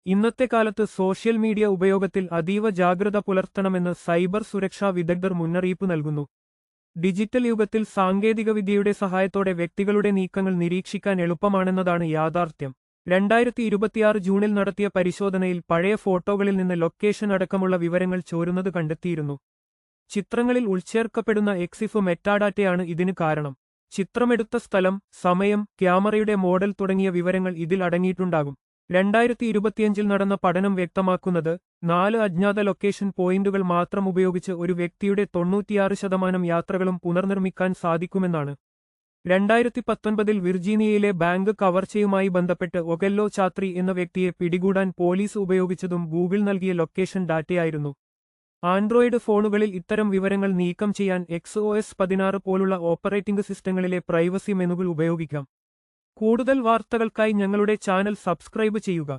ഇന്നത്തെ കാലത്ത് social media ഉപയോഗത്തിൽ അതീവ ജാഗ്രത പുലർത്തണമെന്ന് സൈബർ സുരക്ഷാ വിദഗ്ധർ മുന്നറിയിപ്പ് നൽകുന്നു. ഡിജിറ്റൽ യുഗത്തിൽ സാങ്കേതികവിദ്യയുടെ സഹായത്തോടെ വ്യക്തികളുടെ നീക്കങ്ങൾ നിരീക്ഷിക്കാൻ എളുപ്പമാണെന്നതാണ് യാഥാർത്ഥ്യം. 2026 ജൂണിൽ നടത്തിയ പരിശോധനയിൽ പഴയ ഫോട്ടോകളിൽ നിന്ന് ലൊക്കേഷൻ അടക്കമുള്ള വിവരങ്ങൾ ചോരുന്നത് കണ്ടെത്തിയിരുന്നു. ചിത്രങ്ങളിൽ ഉൾച്ചേർക്കപ്പെടുന്ന എക്സിഫ് മെറ്റാഡാറ്റയാണ് ഇതിന് കാരണം. ചിത്രമെടുത്ത സ്ഥലം, സമയം, ക്യാമറയുടെ മോഡൽ തുടങ്ങിയ വിവരങ്ങൾ ഇതിൽ അടങ്ങിയിട്ടുണ്ടാകും. 2025 നടന്ന പഠനം വ്യക്തമാക്കുന്നത് 4 അജ്ഞാത ലൊക്കേഷൻ പോയിന്റുകൾ മാത്രം ഉപയോഗിച്ച് ഒരു വ്യക്തിയുടെ 96% യാത്രകളും പുനർനിർമ്മിക്കാൻ സാധിക്കുമെന്നാണ്. 2019 വിർജീനിയയിലെ ബാങ്ക് കവർച്ചയുമായി ബന്ധപ്പെട്ട് ഒഗെല്ലോ ഛാത്രി എന്ന വ്യക്തിയെ പിടികൂടാൻ പോലീസ് ഉപയോഗിച്ചതും ഗൂഗിൾ നൽകിയ ലൊക്കേഷൻ ഡാറ്റയായിരുന്നു. ആൻഡ്രോയിഡ് ഫോണുകളിൽ ഇത്തരം വിവരങ്ങൾ നീക്കം ചെയ്യാൻ XOS 16 പോലുള്ള ഓപ്പറേറ്റിംഗ് സിസ്റ്റങ്ങളിലെ പ്രൈവസി മെനുകൾ ഉപയോഗിക്കാം. കൂടുതൽ വാർത്തകൾക്കായി ഞങ്ങളുടെ ചാനൽ സബ്സ്ക്രൈബ് ചെയ്യുക.